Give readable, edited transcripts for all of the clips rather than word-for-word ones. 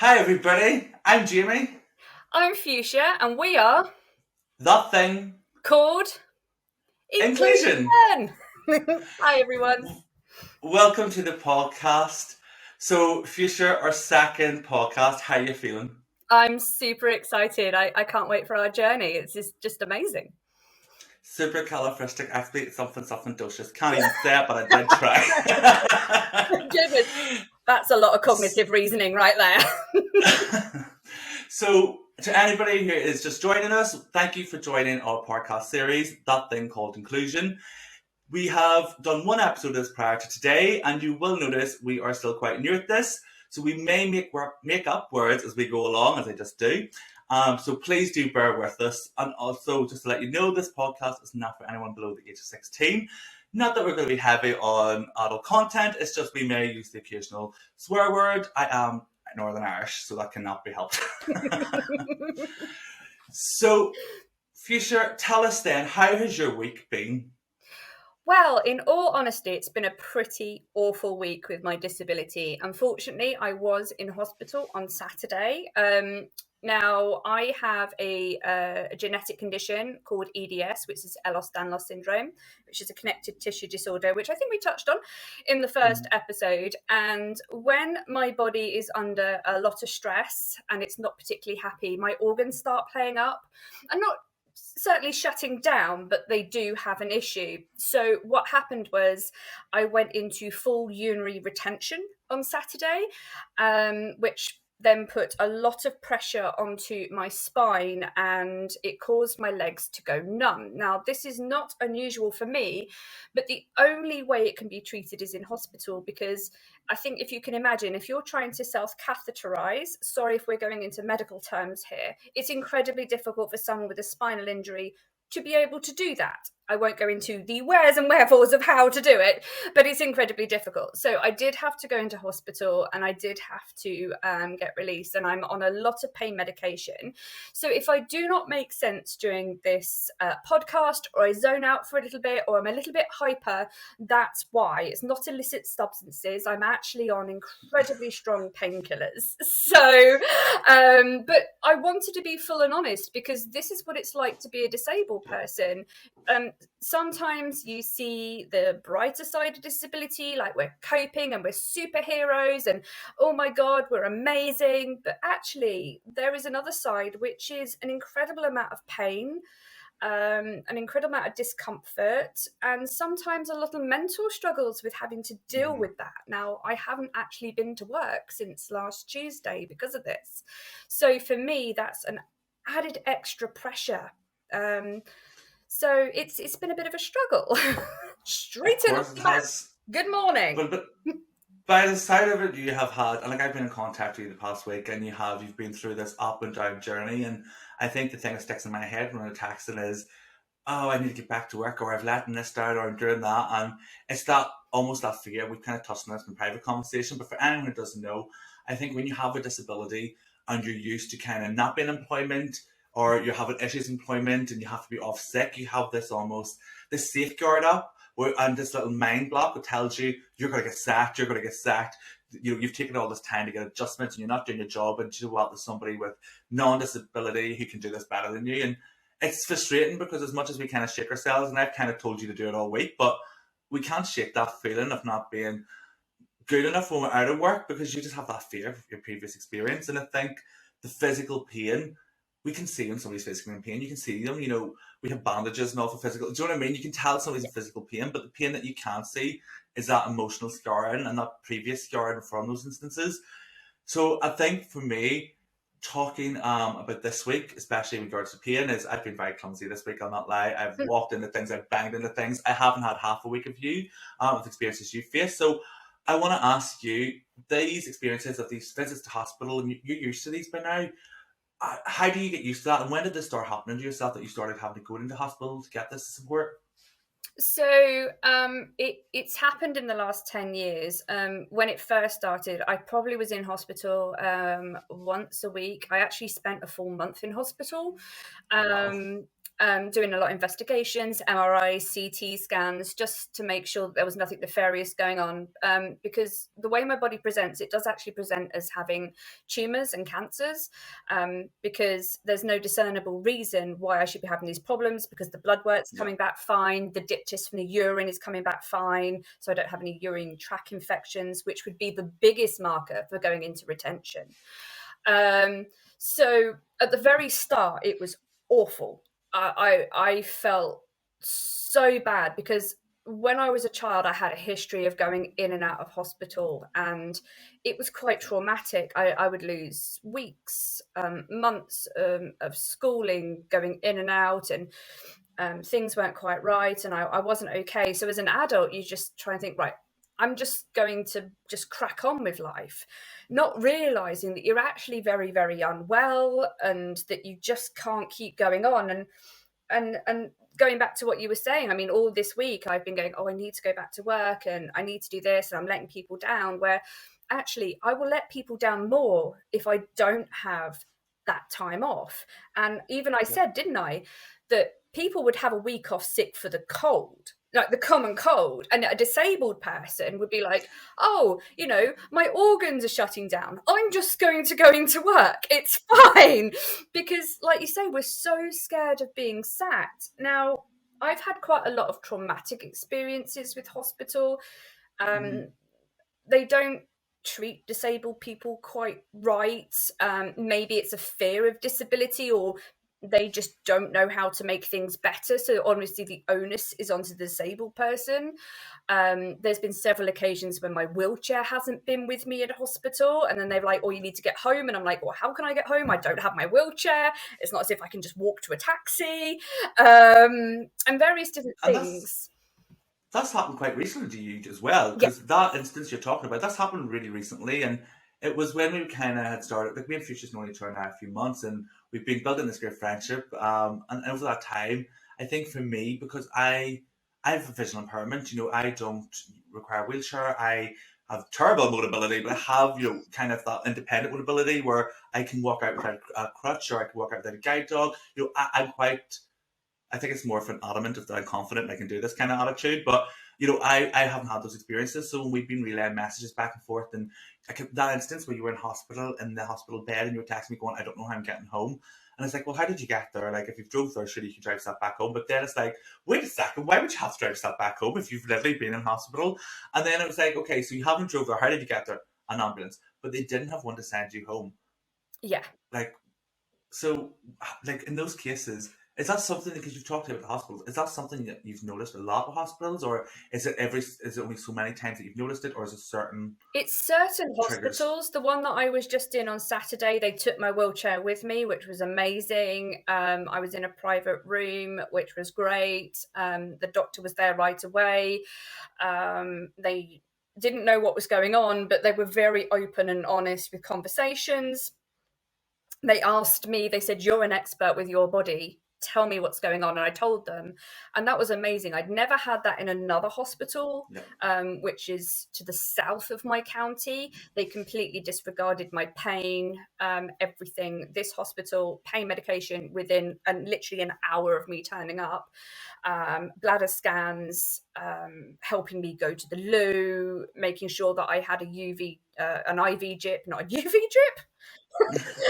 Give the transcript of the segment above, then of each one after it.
Hi everybody, I'm Jamie. I'm Fuchsia, and we are The thing, called inclusion. Inclusion. Hi, everyone. Welcome to the podcast. So, Future, our second podcast. How you feeling? I'm super excited. I can't wait for our journey. It's just amazing. Supercalifragisticexpialidocious. Can't even say it, but I did try. Goodness, that's a lot of cognitive reasoning right there. So, to anybody who is just joining us, thank you for joining our podcast series, That Thing Called Inclusion. We have done one episode of this prior to today, and you will notice we are still quite new at this, so we may make up words as we go along, as I just do. So please do bear with us. And also, just to let you know, this podcast is not for anyone below the age of 16. Not that we're going to be heavy on adult content, it's just we may use the occasional swear word. I am Northern Irish, so that cannot be helped. So, Fuchsia, tell us then, how has your week been? Well, in all honesty, it's been a pretty awful week with my disability. Unfortunately, I was in hospital on Saturday. Now, I have a genetic condition called EDS, which is Ehlers-Danlos syndrome, which is a connective tissue disorder, which I think we touched on in the first episode. And when my body is under a lot of stress and it's not particularly happy, my organs start playing up. I'm not certainly shutting down, but they do have an issue. So what happened was I went into full urinary retention on Saturday, which then put a lot of pressure onto my spine and it caused my legs to go numb. Now, this is not unusual for me, but the only way it can be treated is in hospital, because I think if you can imagine, if you're trying to self-catheterize, sorry if we're going into medical terms here, it's incredibly difficult for someone with a spinal injury to be able to do that. I won't go into the wheres and wherefores of how to do it, but it's incredibly difficult. So I did have to go into hospital and I did have to get released, and I'm on a lot of pain medication. So if I do not make sense during this podcast, or I zone out for a little bit, or I'm a little bit hyper, that's why. It's not illicit substances. I'm actually on incredibly strong painkillers. So, but I wanted to be full and honest, because this is what it's like to be a disabled person. Sometimes you see the brighter side of disability, like we're coping and we're superheroes and oh my god, we're amazing, but actually there is another side, which is an incredible amount of pain, an incredible amount of discomfort, and sometimes a lot of mental struggles with having to deal with that. Now, I haven't actually been to work since last Tuesday because of this, so for me that's an added extra pressure. So it's been a bit of a struggle. Of Straight in off course, it the bat. has. Good morning. But by the side of it, you have had, and like I've been in contact with you the past week, and you've been through this up and down journey. And I think the thing that sticks in my head when I'm texting is, oh, I need to get back to work, or I've letting this down, or I'm doing that. And it's that almost that fear. We've kind of touched on this in private conversation, but for anyone who doesn't know, I think when you have a disability and you're used to kind of not being in employment, or you're having issues in employment and you have to be off sick, you have this almost this safeguard up where, and this little mind block that tells you you're going to get sacked, you're going to get sacked. You've taken all this time to get adjustments and you're not doing your job, and you know what, there's somebody with non-disability who can do this better than you. And it's frustrating because as much as we kind of shake ourselves, and I've kind of told you to do it all week, but we can't shake that feeling of not being good enough when we're out of work, because you just have that fear of your previous experience. And I think the physical pain, we can see when somebody's physically in pain. You can see them, we have bandages and all for physical. Do you know what I mean? You can tell somebody's in physical pain, but the pain that you can't see is that emotional scarring and that previous scarring from those instances. So I think for me, talking about this week, especially in regards to pain, is I've been very clumsy this week, I'll not lie. I've walked into things, I've banged into things. I haven't had half a week of you with experiences you face. So I want to ask you, these experiences of these visits to hospital, and you're used to these by now, how do you get used to that? And when did this start happening to yourself, that you started having to go into hospital to get this support? So it's happened in the last 10 years. When it first started, I probably was in hospital once a week. I actually spent a full month in hospital. Oh, wow. doing a lot of investigations, MRIs, CT scans, just to make sure that there was nothing nefarious going on. Because the way my body presents, it does actually present as having tumours and cancers, because there's no discernible reason why I should be having these problems, because the blood work's Yeah. coming back fine, the dip test from the urine is coming back fine, so I don't have any urinary tract infections, which would be the biggest marker for going into retention. So at the very start, it was awful. I felt so bad because when I was a child, I had a history of going in and out of hospital, and it was quite traumatic. I would lose weeks, months of schooling, going in and out, and things weren't quite right, and I wasn't okay. So as an adult, you just try and think, right, I'm just going to just crack on with life, not realizing that you're actually very, very unwell and that you just can't keep going on. And going back to what you were saying, I mean, all this week I've been going, oh, I need to go back to work and I need to do this, and I'm letting people down, where actually I will let people down more if I don't have that time off. And even I Yeah. said, didn't I, that people would have a week off sick for the cold, like the common cold, and a disabled person would be like, oh, my organs are shutting down, I'm just going to go into work, it's fine. Because like you say, we're so scared of being sacked. Now, I've had quite a lot of traumatic experiences with hospital. Mm-hmm. They don't treat disabled people quite right. Maybe it's a fear of disability, or they just don't know how to make things better. So honestly, the onus is onto the disabled person. There's been several occasions when my wheelchair hasn't been with me at hospital, and then they're like, oh, you need to get home. And I'm like, well, how can I get home? I don't have my wheelchair. It's not as if I can just walk to a taxi, and various different And things. that's happened quite recently to you as well, Yeah, because that instance you're talking about, that's happened really recently, and it was when we kind of had started, like me and Fuchsia's known each other now a few months, and we've been building this great friendship. And over that time, I think for me, because I have a visual impairment, I don't require a wheelchair. I have terrible mobility, but I have, kind of that independent mobility where I can walk out without a crutch, or I can walk out without a guide dog. I'm quite, I think it's more of an adamant of that I'm confident and I can do this kind of attitude. But I haven't had those experiences. So when we've been relaying messages back and forth, and that instance where you were in the hospital bed and you were texting me going, I don't know how I'm getting home. And it's like, well, how did you get there? Like, if you've drove there, surely you can drive yourself back home. But then it's like, wait a second, why would you have to drive yourself back home if you've literally been in hospital? And then it was like, okay, so you haven't drove there. How did you get there? An ambulance. But they didn't have one to send you home. yeah. Like, so, like in those cases, is that something, because you've talked about the hospitals? Is that something that you've noticed a lot with hospitals, or is it only so many times that you've noticed it, or is it certain It's certain triggers? hospitals. The one that I was just in on Saturday, they took my wheelchair with me, which was amazing. I was in a private room, which was great. The doctor was there right away. They didn't know what was going on, but they were very open and honest with conversations. They asked me, they said, you're an expert with your body, tell me what's going on. And I told them, and that was amazing. I'd never had that in another hospital, Yeah. which is to the south of my county. They completely disregarded my pain, everything. This hospital, pain medication within and literally an hour of me turning up, bladder scans, helping me go to the loo, making sure that I had an IV drip, not a UV drip.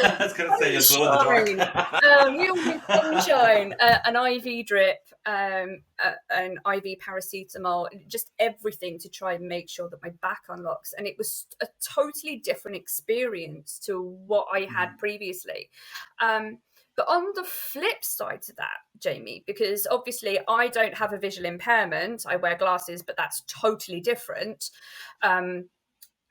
I was going to say you glow in the dark. Sunshine. We all need sunshine. An IV drip, an IV paracetamol, just everything to try and make sure that my back unlocks. And it was a totally different experience to what I had Mhm. previously. But on the flip side to that, Jamie, because obviously I don't have a visual impairment, I wear glasses, but that's totally different. Um,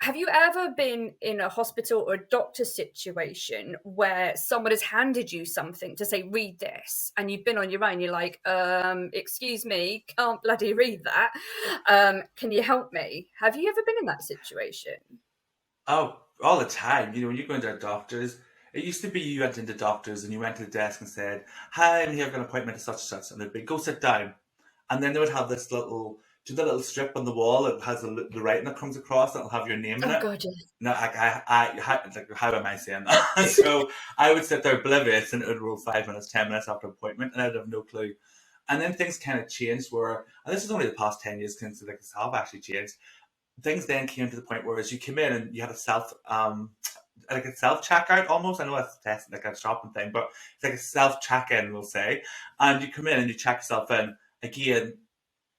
have you ever been in a hospital or a doctor situation where someone has handed you something to say, read this, and you've been on your own? You're like, excuse me, can't bloody read that. Can you help me? Have you ever been in that situation? Oh, all the time. When you go into doctors, it used to be you went into doctors and you went to the desk and said, hi, I'm here for an appointment at such and such. And they'd be, go sit down. And then they would have this little Do the little strip on the wall that has the writing that comes across that'll have your name in Oh it? God, yes. No, like, how am I saying that? So I would sit there oblivious, and it would roll 5 minutes, 10 minutes after appointment, and I'd have no clue. And then things kind of changed where, and this is only the past 10 years since like this have actually changed. Things then came to the point where as you came in and you had a like a self checkout almost. I know that's a test, like a shopping thing, but it's like a self check in, we'll say. And you come in and you check yourself in again.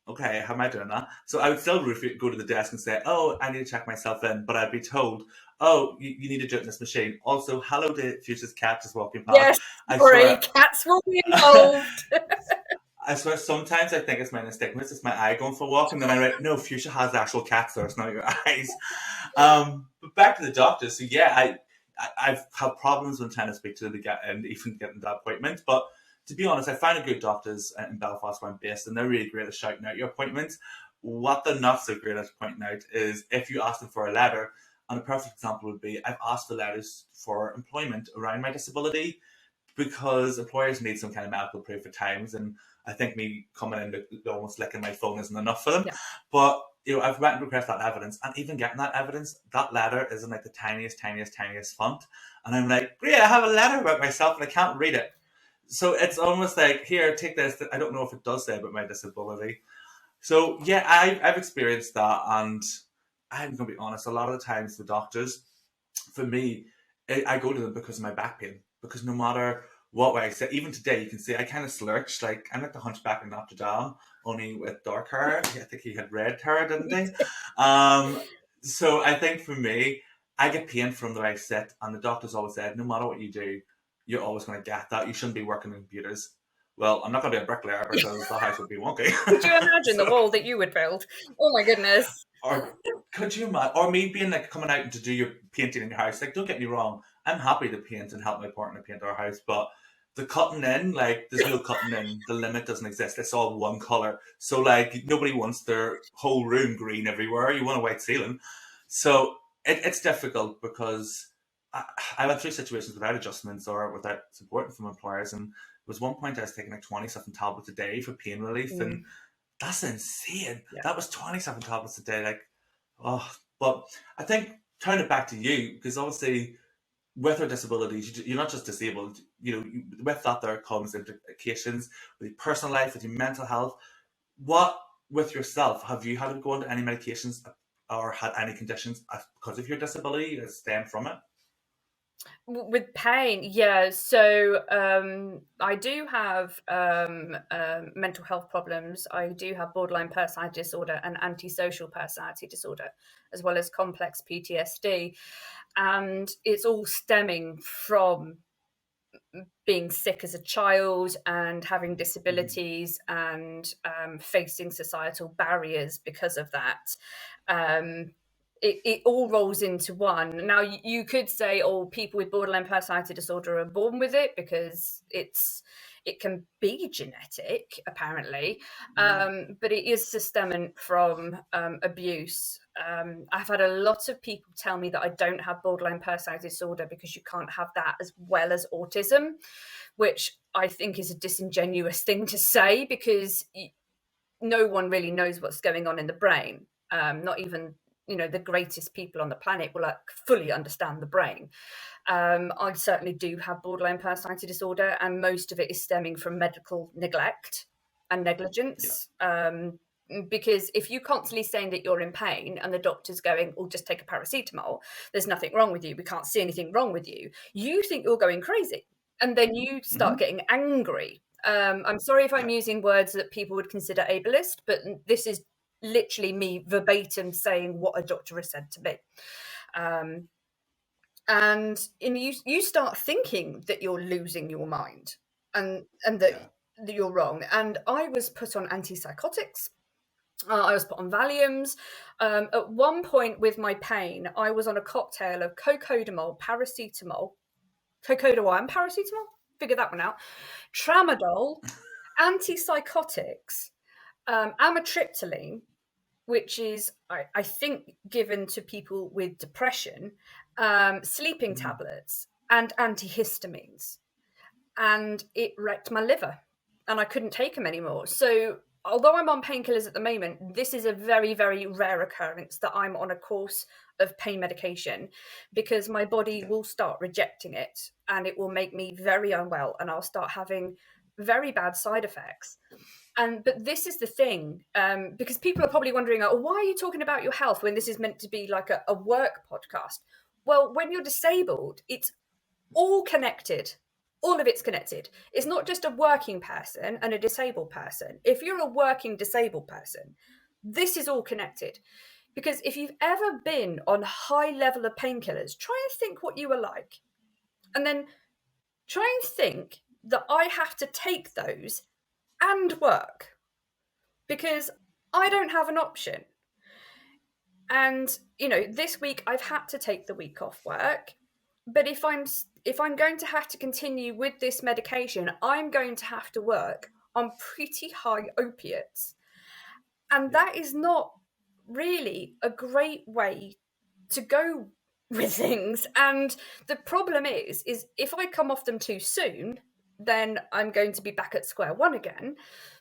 Okay, how am I doing that? So I would still go to the desk and say, "Oh, I need to check myself in," but I'd be told, "Oh, you need to do it in this machine." Also, hello to Future's cat just walking past. Yes, I sorry, swear, cats will be involved. I swear, sometimes I think it's my nystagmus, it's my eye going for a walk, and then I write, no, Fuchsia has actual cats there, it's not your eyes. But back to the doctors. So yeah, I've had problems when trying to speak to them to get and even getting that appointment. But to be honest, I find a good doctors in Belfast where I'm based, and they're really great at shouting out your appointments. What they're not so great at pointing out is if you ask them for a letter, and a perfect example would be I've asked for letters for employment around my disability because employers need some kind of medical proof at times, and I think me coming in almost licking my phone isn't enough for them. Yeah. But I've went and requested that evidence, and even getting that evidence, that letter is in like the tiniest font, and I'm like, great, I have a letter about myself, and I can't read it. So it's almost like, here, take this. I don't know if it does say about my disability. So yeah, I've experienced that, and I'm gonna be honest. A lot of the times, the doctors, for me, I go to them because of my back pain. Because no matter what way I sit, even today, you can see I kind of slurch. Like I'm like the Hunchback in Notre Dame, only with dark hair. I think he had red hair, didn't he? Um, so I think for me, I get pain from the way I sit, and the doctors always said, no matter what you do, you're always going to get that. You shouldn't be working on computers. Well, I'm not going to be a bricklayer because the house would be wonky. Could you imagine the So, wall that you would build? Oh my goodness. or could you imagine? Or me being like coming out to do your painting in your house. Like, don't get me wrong, I'm happy to paint and help my partner paint our house, but the cutting in, like, there's no cutting in. The limit doesn't exist. It's all one color. So, like, nobody wants their whole room green everywhere. You want a white ceiling. So it's difficult because I went through situations without adjustments or without support from employers, and there was one point I was taking like 27 tablets a day for pain relief, and Mm, that's insane. yeah. That was 27 tablets a day. Like, oh, but I think turning it back to you, because obviously with our disabilities, you're not just disabled. With that there comes implications with your personal life, with your mental health. What with yourself? Have you had to go into any medications or had any conditions because of your disability that stem from it? With pain, yeah. So I do have mental health problems. I do have borderline personality disorder and antisocial personality disorder, as well as complex PTSD. And it's all stemming from being sick as a child and having Mm-hmm. disabilities and facing societal barriers because of that. Um, it all rolls into one. Now, you could say, oh, people with borderline personality disorder are born with it because it can be genetic, apparently, Yeah. but it is systemic from abuse. I've had a lot of people tell me that I don't have borderline personality disorder because you can't have that as well as autism, which I think is a disingenuous thing to say because no one really knows what's going on in the brain. Not even the greatest people on the planet will fully understand the brain. I certainly do have borderline personality disorder, and most of it is stemming from medical neglect and Yeah. negligence. Because if you constantly saying that you're in pain and the doctor's going, "Oh, just take a paracetamol. There's nothing wrong with you. We can't see anything wrong with you." You think you're going crazy, and then you Mm-hmm. start getting angry. I'm sorry if I'm Yeah. using words that people would consider ableist, but this is literally me verbatim saying what a doctor has said to me. Um, and you start thinking that you're losing your mind and that Yeah. you're wrong. And I was put on antipsychotics. I was put on Valiums. At one point with my pain, I was on a cocktail of cocodamol, paracetamol, cocodamol and paracetamol. Figure that one out. Tramadol, antipsychotics, amitriptyline, which is, I think, given to people with depression, sleeping Mm-hmm. tablets, and antihistamines. And it wrecked my liver, and I couldn't take them anymore. So although I'm on painkillers at the moment, this is a very, very rare occurrence that I'm on a course of pain medication, because my body will start rejecting it and it will make me very unwell and I'll start having very bad side effects. But this is the thing, because people are probably wondering, oh, why are you talking about your health when this is meant to be like a work podcast? Well, when you're disabled, it's all connected. All of it's connected. It's not just a working person and a disabled person. If you're a working disabled person, this is all connected. Because if you've ever been on high level of painkillers, try and think what you were like. And then try and think that I have to take those and work, because I don't have an option. And this week I've had to take the week off work, but if I'm going to have to continue with this medication, I'm going to have to work on pretty high opiates, and that is not really a great way to go with things. And the problem is if I come off them too soon, then I'm going to be back at square one again.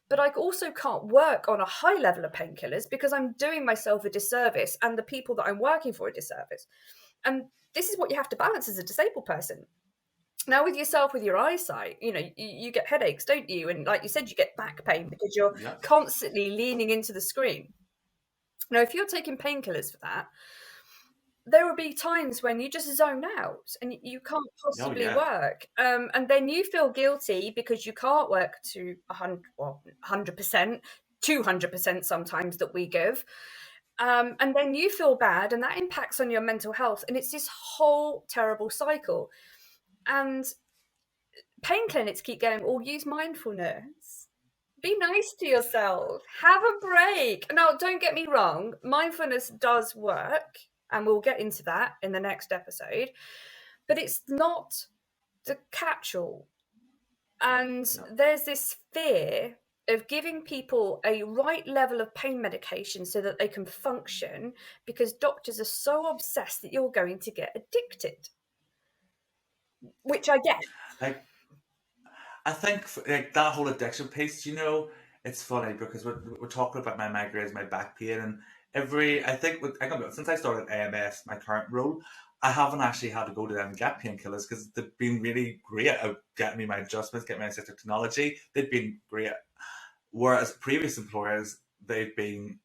But I also can't work on a high level of painkillers because I'm doing myself a disservice and the people that I'm working for a disservice. And this is what you have to balance as a disabled person. Now, with yourself, with your eyesight, you get headaches, don't you? And like you said, you get back pain because you're constantly leaning into the screen. Now, if you're taking painkillers for that, there will be times when you just zone out and you can't possibly work. And then you feel guilty because you can't work to 100%, 200% sometimes that we give. And then you feel bad and that impacts on your mental health. And it's this whole terrible cycle. And pain clinics keep going, use mindfulness. Be nice to yourself. Have a break. Now, don't get me wrong. Mindfulness does work. And we'll get into that in the next episode. But it's not the catch-all. And there's this fear of giving people a right level of pain medication so that they can function, because doctors are so obsessed that you're going to get addicted. Which I get. I think that whole addiction piece, it's funny because we're talking about my migraines, my back pain, and since I started AMS, my current role, I haven't actually had to go to them and get painkillers because they've been really great at getting me my adjustments, getting me assistive technology. They've been great. Whereas previous employers, they've been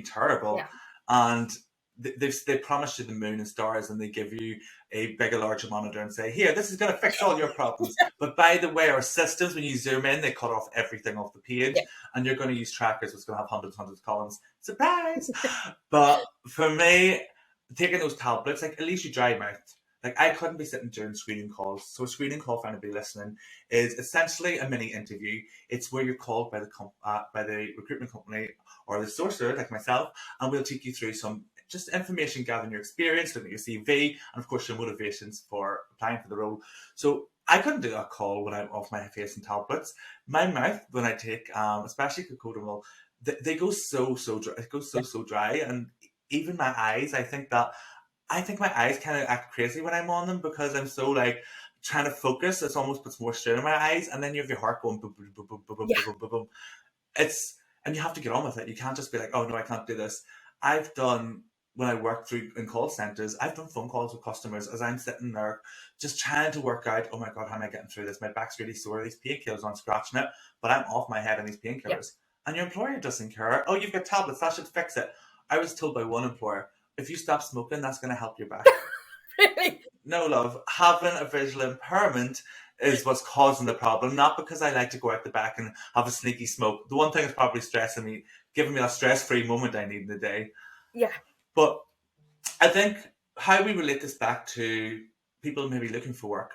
terrible, and they promise you the moon and stars, and they give you a bigger, larger monitor and say, here, this is going to fix all your problems. But by the way, our systems, when you zoom in, they cut off everything off the page, and you're going to use trackers, which is going to have hundreds of columns. Surprise! But for me, taking those tablets, at least you dry mouth. I couldn't be sitting during screening calls. So a screening call, for anybody listening, is essentially a mini interview. It's where you're called by the recruitment company or the sourcer, like myself, and we'll take you through some just information, gathering your experience, looking at your CV, and of course your motivations for applying for the role. So I couldn't do that call when I'm off my face and tablets. My mouth, when I take, especially cocodamol, they go so dry. It goes so dry, and even my eyes. I think my eyes kind of act crazy when I'm on them because I'm so trying to focus. It's almost puts more strain on my eyes, and then you have your heart going boom, boom, boom, boom, boom, boom, boom, boom, boom. And you have to get on with it. You can't just be like, oh no, I can't do this. When I work in call centers, I've done phone calls with customers as I'm sitting there just trying to work out, oh my God, how am I getting through this? My back's really sore, these painkillers, I'm scratching it, but I'm off my head on these painkillers. And your employer doesn't care. Oh, you've got tablets, that should fix it. I was told by one employer, if you stop smoking, that's going to help your back. Really? No, love. Having a visual impairment is what's causing the problem, not because I like to go out the back and have a sneaky smoke. The one thing is probably stressing me, giving me that stress-free moment I need in the day. Yeah. But I think how we relate this back to people maybe looking for work,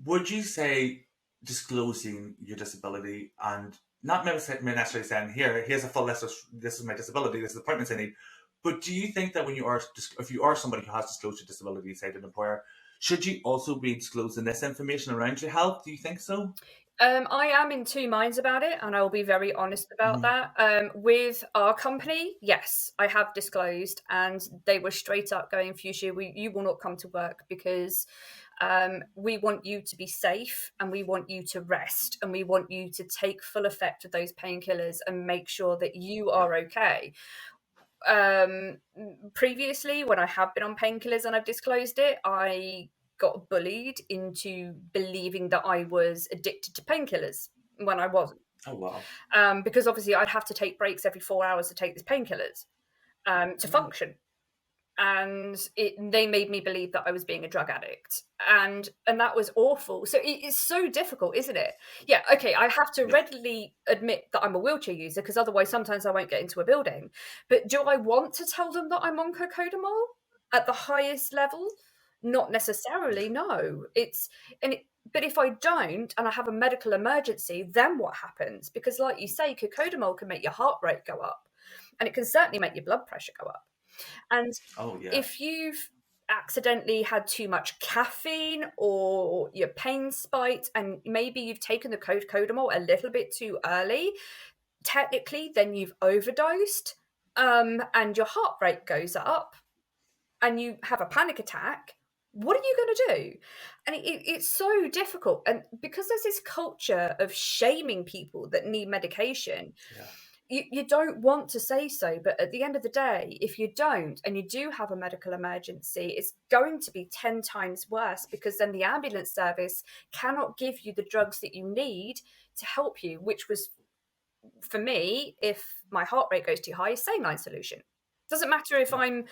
would you say disclosing your disability and not necessarily saying, here's a full list of this is my disability, this is the appointments I need, but do you think that if you are somebody who has disclosed your disability, say to an employer, should you also be disclosing this information around your health? Do you think so? I am in two minds about it, and I will be very honest about Mhm. that. With our company, yes, I have disclosed, and they were straight up going, Fuchsia, you will not come to work because we want you to be safe and we want you to rest and we want you to take full effect of those painkillers and make sure that you Yeah. are okay. Previously, when I have been on painkillers and I've disclosed it, I got bullied into believing that I was addicted to painkillers when I wasn't. Oh wow. Because obviously I'd have to take breaks every 4 hours to take these painkillers to Yeah. function. And they made me believe that I was being a drug addict, and that was awful. So it's so difficult, isn't it? Yeah, okay, I have to Yeah. readily admit that I'm a wheelchair user because otherwise sometimes I won't get into a building. But do I want to tell them that I'm on cocodamol at the highest level? Not necessarily, no. But if I don't and I have a medical emergency, then what happens? Because like you say, cocodamol can make your heart rate go up, and it can certainly make your blood pressure go up. And Oh yeah. if you've accidentally had too much caffeine or your pain spiked and maybe you've taken the codamol a little bit too early, technically then you've overdosed, and your heart rate goes up and you have a panic attack. What are you going to do? And it's so difficult. And because there's this culture of shaming people that need medication, Yeah. you don't want to say so, but at the end of the day, if you don't and you do have a medical emergency, it's going to be 10 times worse because then the ambulance service cannot give you the drugs that you need to help you, which was, for me, if my heart rate goes too high, a saline solution. Doesn't matter if Yeah. I'm,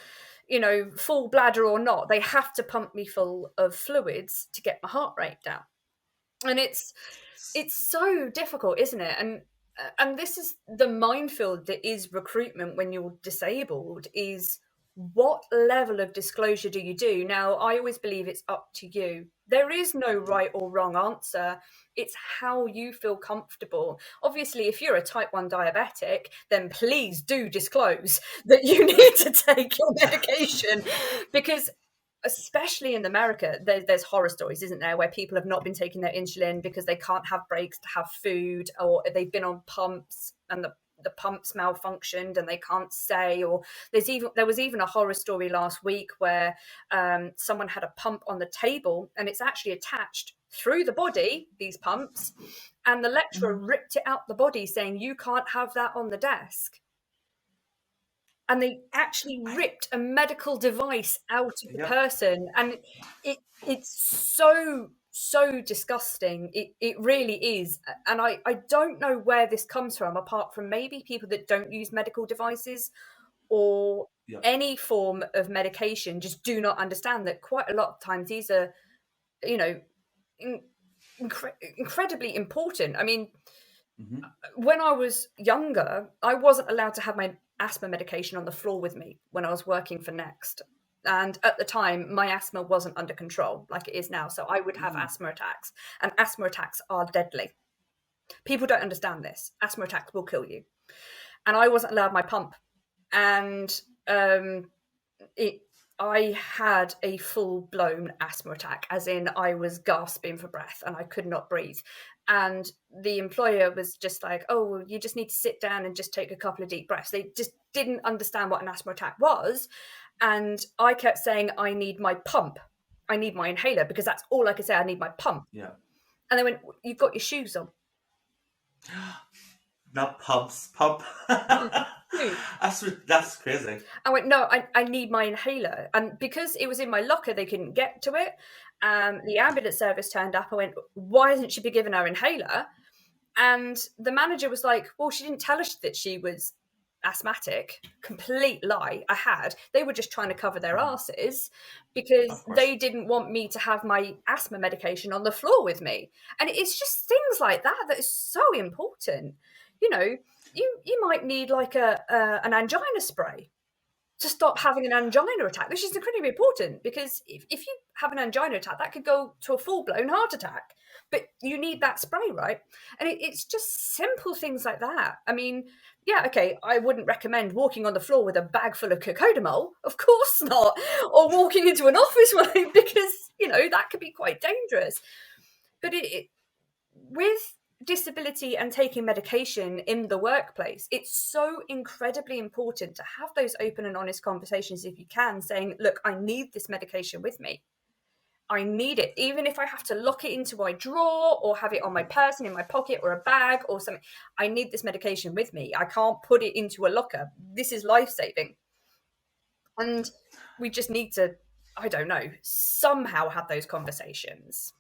full bladder or not, they have to pump me full of fluids to get my heart rate down. And it's so difficult, isn't it? And this is the minefield that is recruitment when you're disabled, is what level of disclosure do you do? Now, I always believe it's up to you. There is no Yeah. right or wrong answer. It's how you feel comfortable. Obviously, if you're a type 1 diabetic, then please do disclose that you need to take your medication, because especially in America, there's horror stories, isn't there, where people have not been taking their insulin because they can't have breaks to have food, or they've been on pumps and the pumps malfunctioned and they can't say. Or there was even a horror story last week where someone had a pump on the table and it's actually attached through the body, these pumps, and the lecturer Mhm. ripped it out the body saying you can't have that on the desk. And they actually I ripped a medical device out of the yeah. person, and it's so disgusting. It really is. And I don't know where this comes from, apart from maybe people that don't use medical devices or Yeah. any form of medication just do not understand that quite a lot of times these are, you know in, incredibly important. I mean, Mhm. when I was younger, I wasn't allowed to have my asthma medication on the floor with me when I was working for Next. And at the time, my asthma wasn't under control like it is now. So I would have Mm. asthma attacks, and asthma attacks are deadly. People don't understand this. Asthma attacks will kill you. And I wasn't allowed my pump. And it I had a full blown asthma attack, as in I was gasping for breath and I could not breathe. And the employer was just like, "Oh, well, you just need to sit down and just take a couple of deep breaths." They just didn't understand what an asthma attack was. And I kept saying, "I need my pump. I need my inhaler," because that's all I could say. I need my pump. Yeah. And they went, "You've got your shoes on." Not pumps. Pump. Shoes. That's crazy. I went, "No, I need my inhaler." And because it was in my locker, they couldn't get to it. The ambulance service turned up. I went, "Why hasn't she been given her inhaler?" And the manager was like, "Well, she didn't tell us that she was asthmatic." Complete lie. I had. They were just trying to cover their Mhm. asses because Of course. they didn't want me to have my asthma medication on the floor with me. And it's just things like that that is so important. You know, you might need like an angina spray to stop having an angina attack, which is incredibly important, because if you have an angina attack, that could go to a full-blown heart attack. But you need that spray, right? And it's just simple things like that. I mean, yeah, okay, I wouldn't recommend walking on the floor with a bag full of cocodamol, of course not, or walking into an office because that could be quite dangerous. But with disability and taking medication in the workplace, it's so incredibly important to have those open and honest conversations if you can, saying, look, I need this medication with me. I need it, even if I have to lock it into my drawer or have it on my person, in my pocket or a bag or something. I need this medication with me. I can't put it into a locker. This is life-saving. And we just need to, I don't know, somehow have those conversations.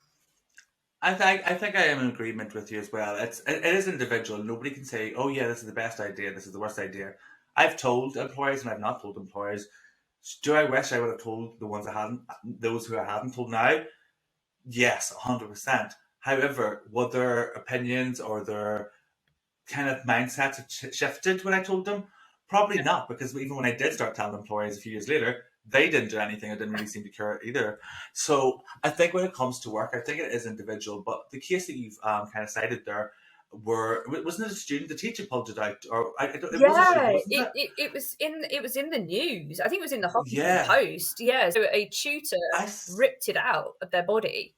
I think I am in agreement with you as well. It is individual. Nobody can say, "Oh yeah, this is the best idea. This is the worst idea." I've told employers and I've not told employers. Do I wish I would have told the ones I hadn't, those who I hadn't told now? Yes, 100%. However, would their opinions or their kind of mindsets have shifted when I told them? Probably not, because even when I did start telling employers a few years later, they didn't do anything. I didn't really seem to care either. So I think when it comes to work, I think it is individual. But the case that you've kind of cited there, wasn't it a student? The teacher pulled it out, or it was a student, Yeah, wasn't it? it was in the news. I think it was in the Huffington Yeah, Post. Yeah, so a tutor I ripped it out of their body.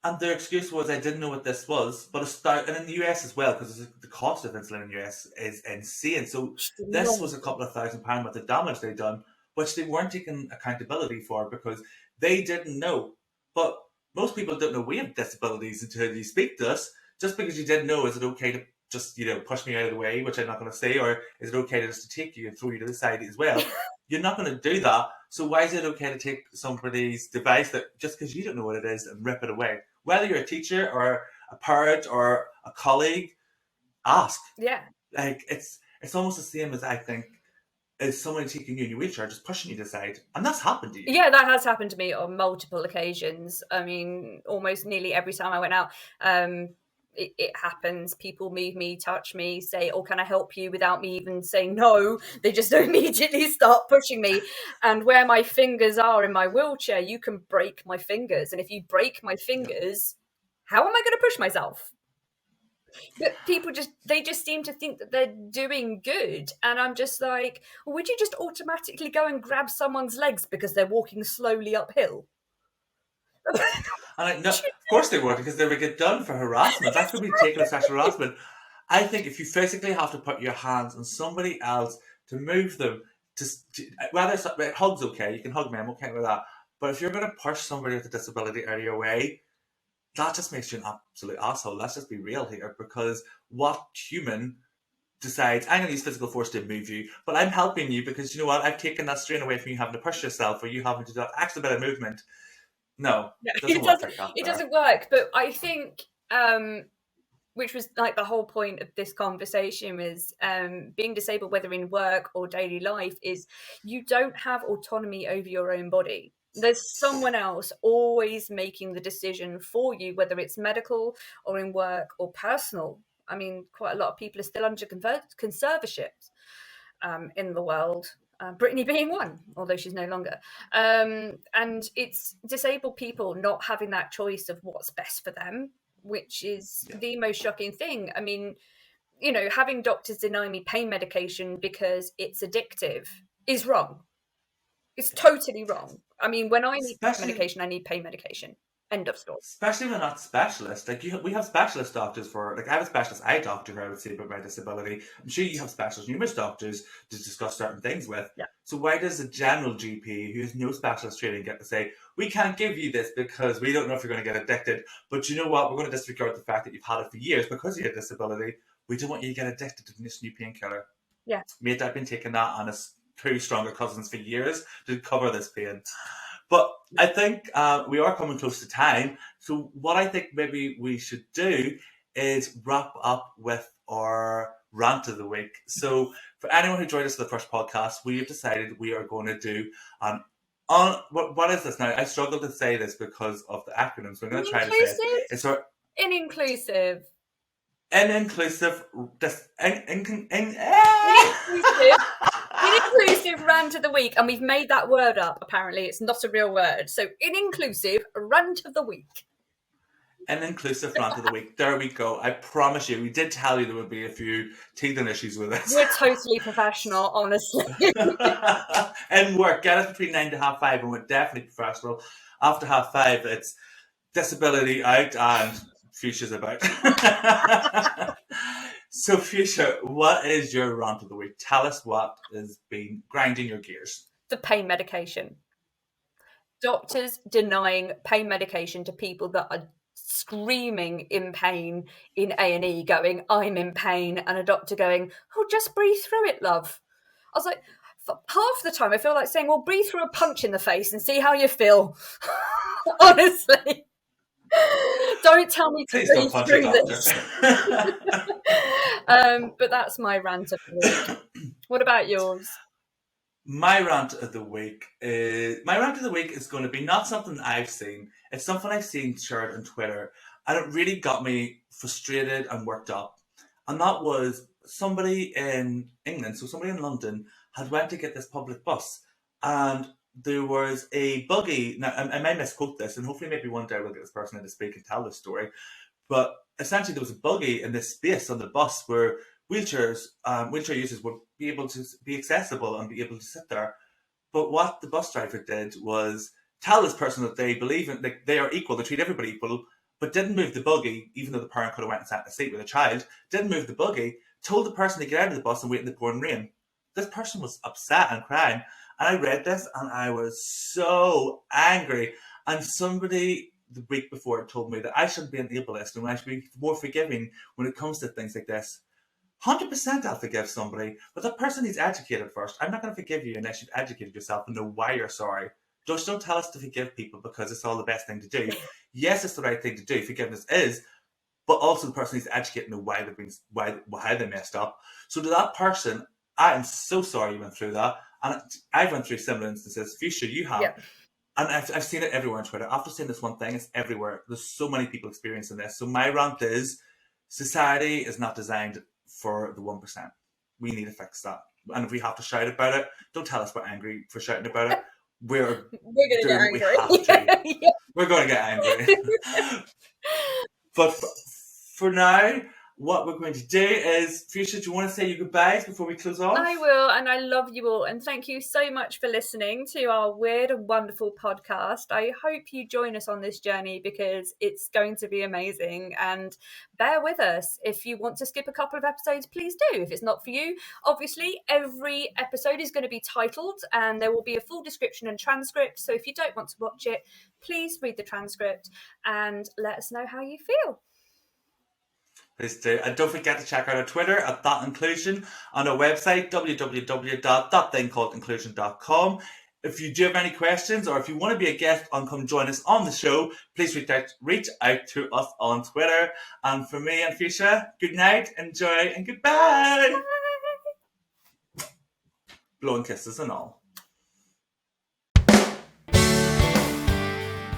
and their excuse was, I didn't know what this was, but it's start, and in the US as well, because the cost of insulin in the US is insane. So this was a couple of £1,000 worth of damage they'd done, which they weren't taking accountability for because they didn't know. But most people don't know we have disabilities until you speak to us. Just because you didn't know, is it okay to just push me out of the way, which I'm not going to say, or is it okay to just to take you and throw you to the side as well? You're not going to do that. So why is it okay to take somebody's device that just because you don't know what it is and rip it away? Whether you're a teacher or a parent or a colleague, ask. Yeah. Like it's almost the same as I think as someone taking you in your wheelchair, just pushing you to the side, and that's happened to you. Yeah, that has happened to me on multiple occasions. I mean, almost nearly every time I went out, it happens. People move me, touch me, say, "Oh, can I help you?" without me even saying no. They just immediately start pushing me. And where my fingers are in my wheelchair, you can break my fingers. And if you break my fingers, how am I going to push myself? But people they just seem to think that they're doing good. And I'm just like, well, would you just automatically go and grab someone's legs because they're walking slowly uphill? And no, of course they would, because they would get done for harassment. That could be taken as sexual harassment. I think if you physically have to put your hands on somebody else to move them, whether it's hugs, okay, you can hug me, I'm okay with that. But if you're going to push somebody with a disability out of your way, that just makes you an absolute asshole. Let's just be real here, because what human decides, I'm going to use physical force to move you, but I'm helping you because you know what? I've taken that strain away from you having to push yourself or you having to do that extra bit of movement. No, it doesn't work like that. It doesn't work. But I think, which was like the whole point of this conversation, was being disabled, whether in work or daily life, is you don't have autonomy over your own body. There's someone else always making the decision for you, whether it's medical or in work or personal. I mean, quite a lot of people are still under conservatorships in the world. Brittany being one, although she's no longer. And it's disabled people not having that choice of what's best for them, which is the most shocking thing. I mean, having doctors deny me pain medication because it's addictive is wrong. It's totally wrong. I mean, when I need pain medication, I need pain medication. End of story. Especially when not specialists. Like we have specialist doctors for. Like I have a specialist eye doctor who I would say about my disability. I'm sure you have specialist numerous doctors to discuss certain things with. Yeah. So why does a general GP who has no specialist training get to say, we can't give you this because we don't know if you're going to get addicted, but you know what? We're going to disregard the fact that you've had it for years because you have a disability. We don't want you to get addicted to this new painkiller. Yeah. Mate, I've been taking that on his two stronger cousins for years to cover this pain. But I think we are coming close to time. So what I think maybe we should do is wrap up with our rant of the week. So for anyone who joined us for the first podcast, we have decided we are going to do what is this now? I struggle to say this because of the acronyms. So I'm going to try to say it. It's our inclusive. Inclusive rant of the week, and we've made that word up. Apparently, it's not a real word. So, inclusive rant of the week. An inclusive rant of the week. There we go. I promise you, we did tell you there would be a few teething issues with this. We're totally professional, honestly. And work, get us between 9 to half 5, and we're definitely professional. After half 5, it's disability out and Fuchsia's about. So, Fuchsia, what is your rant of the week? Tell us what has been grinding your gears. The pain medication. Doctors denying pain medication to people that are screaming in pain in A&E, going, I'm in pain, and a doctor going, oh, just breathe through it, love. I was like, half the time I feel like saying, well, breathe through a punch in the face and see how you feel. Honestly. Don't tell me to Please breathe don't punch a through doctor. this. But that's my rant of the week. What about yours? My rant of the week is going to be not something I've seen. It's something I've seen shared on Twitter, and it really got me frustrated and worked up. And that was somebody in England, so somebody in London, had went to get this public bus, and there was a buggy. Now, I may misquote this, and hopefully maybe one day we'll get this person in to speak and tell this story. But essentially, there was a buggy in this space on the bus where wheelchair users would be able to be accessible and be able to sit there. But what the bus driver did was tell this person that they believe in, like, they are equal, they treat everybody equal, but didn't move the buggy, even though the parent could have went and sat in a seat with a child, didn't move the buggy, told the person to get out of the bus and wait in the pouring rain. This person was upset and crying. And I read this and I was so angry. And somebody the week before told me that I shouldn't be an ableist and I should be more forgiving when it comes to things like this. 100% I'll forgive somebody, but the person needs educated first. I'm not going to forgive you unless you've educated yourself and know why you're sorry. Just don't tell us to forgive people because it's all the best thing to do. Yes, it's the right thing to do. Forgiveness is, but also the person needs to educate and know why they messed up. So to that person, I am so sorry you went through that, and I've went through similar instances. Fuchsia, you have. Yep. And I've seen it everywhere on Twitter. After saying this one thing, it's everywhere. There's so many people experiencing this. So my rant is, society is not designed for the 1%. We need to fix that. And if we have to shout about it, don't tell us we're angry for shouting about it. We're going to get angry. We have to. Yeah. We're going to get angry. But for now, what we're going to do is, Fuchsia, do you want to say your goodbyes before we close off? I will, and I love you all, and thank you so much for listening to our weird and wonderful podcast. I hope you join us on this journey because it's going to be amazing, and bear with us. If you want to skip a couple of episodes, please do. If it's not for you, obviously every episode is going to be titled and there will be a full description and transcript, so if you don't want to watch it, please read the transcript and let us know how you feel. Please do. And don't forget to check out our Twitter at @thatinclusion, on our website, www.thatthingcalledinclusion.com. If you do have any questions or if you want to be a guest and come join us on the show, please reach out to us on Twitter. And for me and Fuchsia, good night, enjoy, and goodbye. Blowing kisses and all.